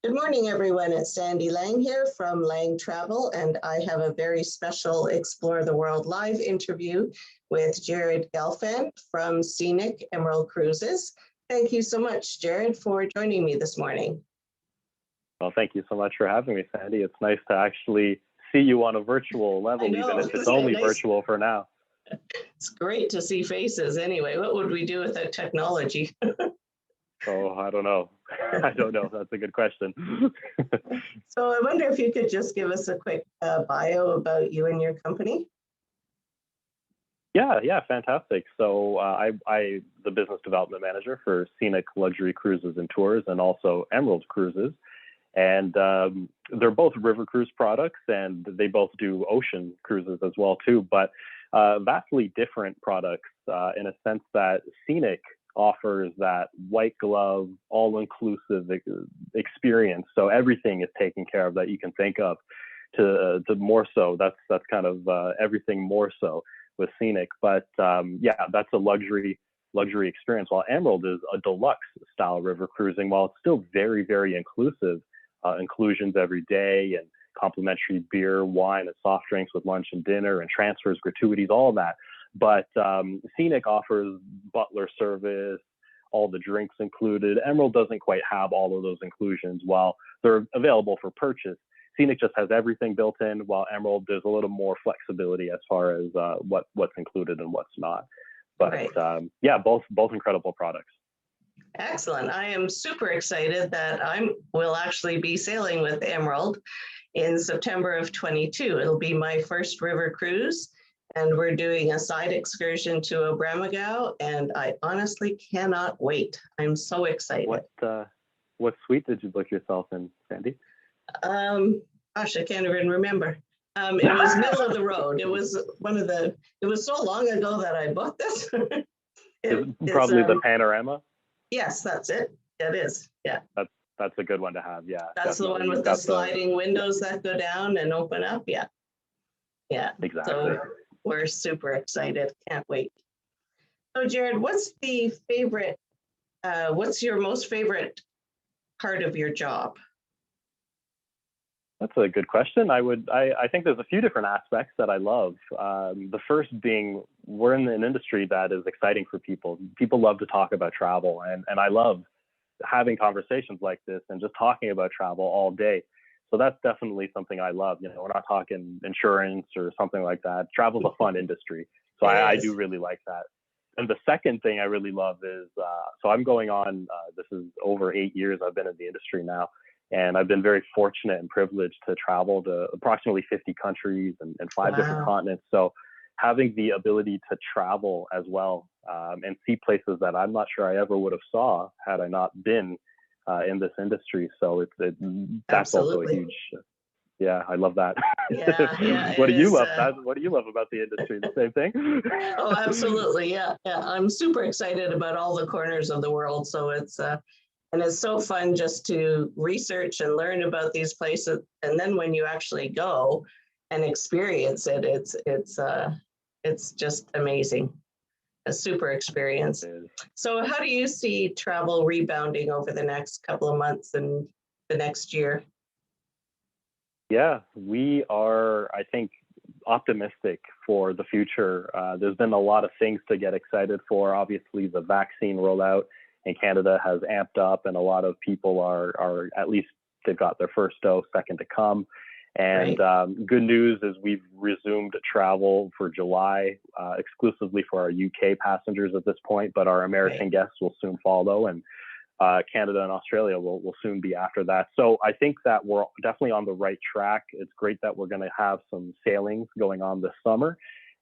Good morning, everyone. It's Sandi Laing here from Laing Travel, and I have a very special Explore the World live interview with Jared Gelfand from Scenic Cruises. Thank you so much, Jared, for joining me this morning. Well, thank you so much for having me, Sandi. It's nice to actually see you on a virtual level, even if it's only virtual for now. It's great to see faces. Anyway, what would we do without technology? Oh, I don't know. I don't know. That's a good question. So I wonder if you could just give us a quick bio about you and your company. Yeah, fantastic. So I'm the business development manager for Scenic Luxury Cruises and Tours, and also Emerald Cruises. And they're both river cruise products, and they both do ocean cruises as well too, but vastly different products in a sense that Scenic offers that white glove, all-inclusive experience. So everything is taken care of that you can think of. To more so, that's kind of everything more so with Scenic. But yeah, that's a luxury experience. While Emerald is a deluxe style river cruising, while it's still very, very inclusive, inclusions every day and complimentary beer, wine, and soft drinks with lunch and dinner and transfers, gratuities, all of that. But Scenic offers butler service, all the drinks included. Emerald doesn't quite have all of those inclusions. While they're available for purchase, Scenic just has everything built in, while Emerald, there's a little more flexibility as far as what's included and what's not. But right. Yeah, both incredible products. Excellent. I am super excited that will actually be sailing with Emerald in September of 22. It'll be my first river cruise, and we're doing a side excursion to Obramagao, and I honestly cannot wait. I'm so excited. What suite did you book yourself in, Sandi? Gosh, I can't even remember. It was middle of the road. It was it was so long ago that I booked this. Probably the Panorama? Yes, that's it. It is, yeah. That's a good one to have, yeah. That's definitely the one with the sliding windows that go down and open up, yeah. Yeah, exactly. So we're super excited, can't wait. So Jared, what's your most favorite part of your job? That's a good question. I think there's a few different aspects that I love. The first being, we're in an industry that is exciting for people. People love to talk about travel, and I love having conversations like this and just talking about travel all day. So that's definitely something I love. You know, we're not talking insurance or something like that. Travel's a fun industry. So I do really like that. And the second thing I really love is, so I'm going on, this is over 8 years I've been in the industry now. And I've been very fortunate and privileged to travel to approximately 50 countries and 5 different continents. So having the ability to travel as well and see places that I'm not sure I ever would have saw had I not been in this industry. So that's also a huge, yeah, I love that. Yeah. What do you love? What do you love about the industry? The same thing? Oh, absolutely. Yeah. I'm super excited about all the corners of the world. So and it's so fun just to research and learn about these places. And then when you actually go and experience it, it's just amazing. A super experience. So how do you see travel rebounding over the next couple of months and the next year? Yeah, we are, I think, optimistic for the future. There's been a lot of things to get excited for. Obviously, the vaccine rollout in Canada has amped up, and a lot of people are at least they've got their first dose, second to come. And good news is we've resumed travel for July exclusively for our UK passengers at this point, but our American guests will soon follow, and Canada and Australia will soon be after that. So I think that we're definitely on the right track. It's great that we're going to have some sailings going on this summer.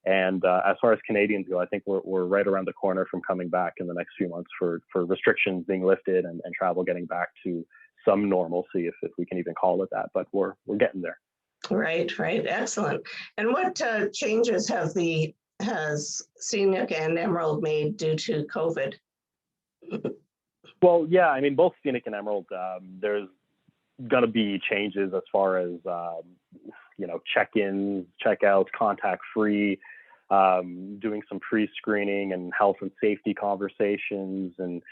And as far as Canadians go, I think we're right around the corner from coming back in the next few months for restrictions being lifted and travel getting back to some normalcy, if we can even call it that. But we're getting there. Right. Excellent. And what changes has Scenic and Emerald made due to COVID? Well, yeah, I mean, both Scenic and Emerald, there's going to be changes as far as, check-ins, check-outs, contact-free. doing some pre-screening and health and safety conversations, and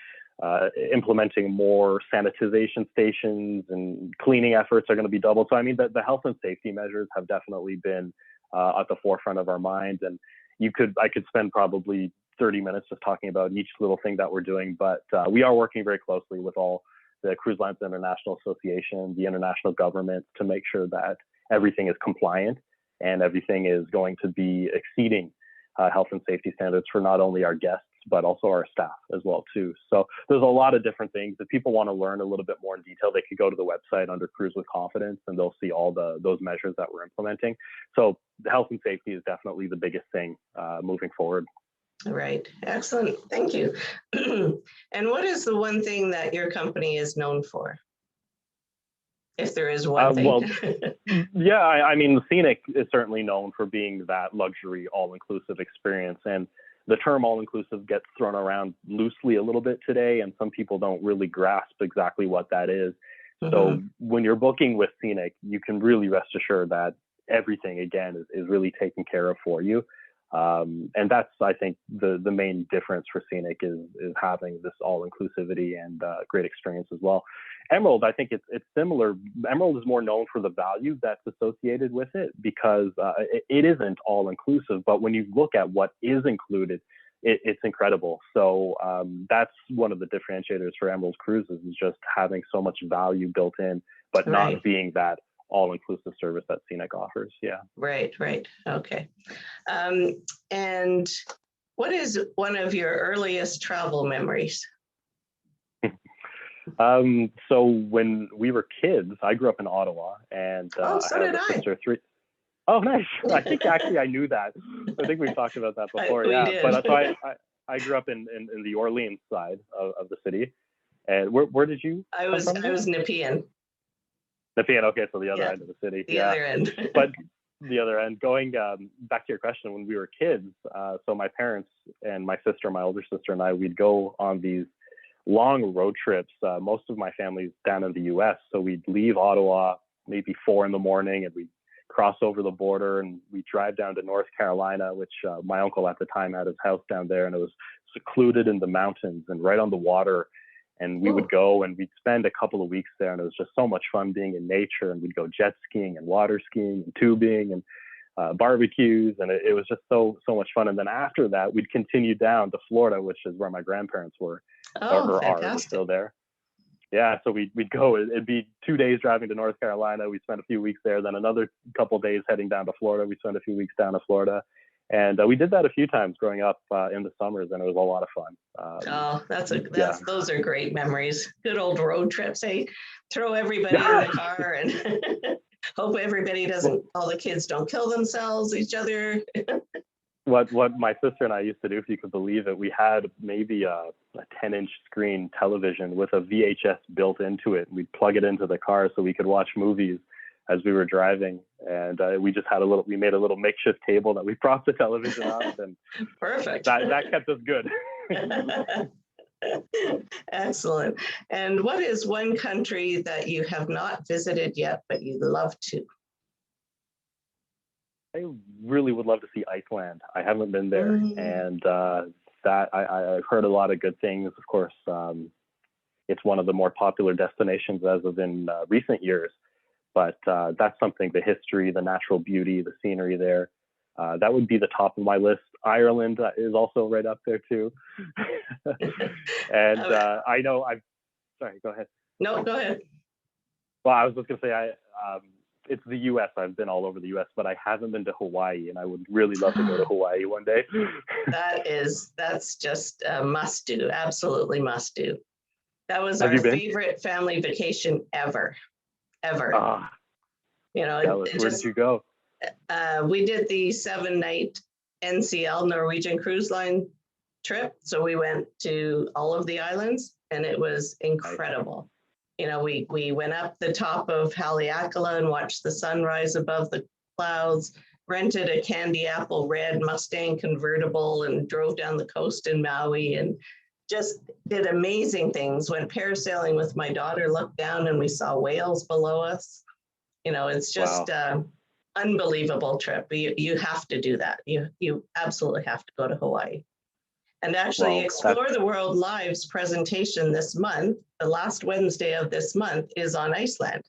implementing more sanitization stations, and cleaning efforts are going to be doubled. So I mean, the health and safety measures have definitely been at the forefront of our minds. And I could spend probably 30 minutes just talking about each little thing that we're doing, but we are working very closely with all the Cruise Lines International Association, the international government, to make sure that everything is compliant and everything is going to be exceeding health and safety standards for not only our guests, but also our staff as well too. So there's a lot of different things. If people want to learn a little bit more in detail, they could go to the website under Cruise with Confidence, and they'll see all those measures that we're implementing. So the health and safety is definitely the biggest thing moving forward. Right. Excellent. Thank you. And what is the one thing that your company is known for? If there is one thing. Well, yeah, I mean, Scenic is certainly known for being that luxury all-inclusive experience. And the term all-inclusive gets thrown around loosely a little bit today, and some people don't really grasp exactly what that is. Mm-hmm. So when you're booking with Scenic, you can really rest assured that everything, again, is really taken care of for you. And that's, I think, the main difference for Scenic is having this all-inclusivity and great experience as well. Emerald, I think it's similar. Emerald is more known for the value that's associated with it, because it isn't all-inclusive, but when you look at what is included, it's incredible. So that's one of the differentiators for Emerald Cruises, is just having so much value built in, but right. not being that all-inclusive service that Scenic offers. Yeah. Right. Okay. And what is one of your earliest travel memories? So when we were kids, I grew up in Ottawa, and so I have a sister. Oh, nice. I think actually I knew that. I think we've talked about that before. We yeah. did. But I grew up in the Orleans side of the city. And where did you? I was Nepean. Nepean, okay, so the other end of the city. The other end. But the other end, going back to your question, when we were kids, so my parents and my sister, my older sister, and I, we'd go on these long road trips. Most of my family's down in the US, so we'd leave Ottawa maybe 4 a.m, and we'd cross over the border, and we'd drive down to North Carolina, which my uncle at the time had his house down there, and it was secluded in the mountains and right on the water. And we would go and we'd spend a couple of weeks there, and it was just so much fun being in nature. And we'd go jet skiing and water skiing and tubing and barbecues, and it was just so much fun. And then after that, we'd continue down to Florida, which is where my grandparents were, or are still there. Yeah, so we'd go. It'd be 2 days driving to North Carolina. We'd spend a few weeks there, then another couple of days heading down to Florida. We'd spend a few weeks down to Florida. And we did that a few times growing up in the summers, and it was a lot of fun. Those are great memories. Good old road trips. Hey, throw everybody in the car and hope everybody all the kids don't kill themselves, each other. What my sister and I used to do, if you could believe it, we had maybe a 10-inch screen television with a VHS built into it. We'd plug it into the car so we could watch movies as we were driving, and we made a little makeshift table that we propped the television on, and perfect. That kept us good. Excellent. And what is one country that you have not visited yet, but you'd love to? I really would love to see Iceland. I haven't been there, and that I've heard a lot of good things. Of course, it's one of the more popular destinations as of in recent years. But that's something, the history, the natural beauty, the scenery there, that would be the top of my list. Ireland is also right up there too. And I know sorry, go ahead. No, go ahead. Well, I was just going to say, it's the US. I've been all over the US, but I haven't been to Hawaii, and I would really love to go to Hawaii one day. That's just a must do. Absolutely must do. That was our favorite family vacation ever. Where did you go? We did the 7-night NCL, Norwegian Cruise Line trip. So we went to all of the islands, and it was incredible. We went up the top of Haleakala and watched the sunrise above the clouds, rented a candy apple red Mustang convertible and drove down the coast in Maui, and just did amazing things. Went parasailing with my daughter, looked down and we saw whales below us. It's just unbelievable trip. You have to do that. You absolutely have to go to Hawaii. And actually, Well, Explore the World Live's presentation this month, the last Wednesday of this month, is on Iceland.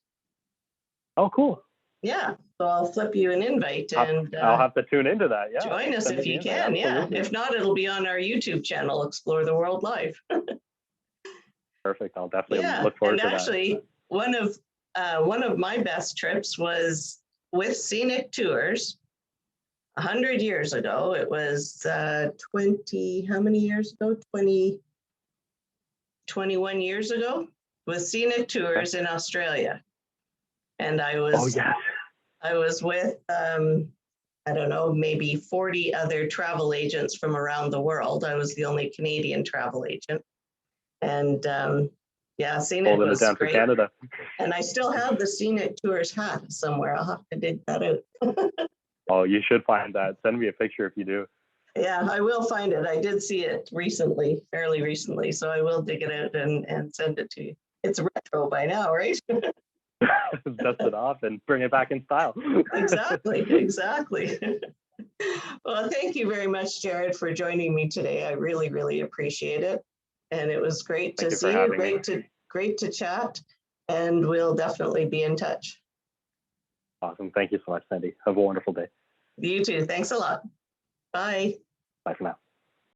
Oh, cool. Yeah, so I'll flip you an invite and I'll have to tune into that. Yeah, join us send if me you the invite. can. Yeah, Absolutely. if not, it'll be on our YouTube channel, Explore the World Live. Perfect. I'll definitely Yeah, look forward and to that. actually, one of my best trips was with Scenic Tours 100 years ago. It was 20, how many years ago? 21 years ago, with Scenic Tours in Australia. And I Oh, was yes. with I don't know, maybe 40 other travel agents from around the world. I was the only Canadian travel agent. And yeah, Scenic Holding it was down for great. Canada. And I still have the Scenic Tours hat somewhere. I'll have to dig that out. Oh, you should find that. Send me a picture if you do. Yeah, I will find it. I did see it recently, fairly recently. So I will dig it out and send it to you. It's retro by now, right? Dust it off and bring it back in style. Exactly. Well, thank you very much, Jared, for joining me today. I really, really appreciate it. And it was great to see you. Great to chat. And we'll definitely be in touch. Awesome. Thank you so much, Sandi. Have a wonderful day. You too. Thanks a lot. Bye. Bye for now.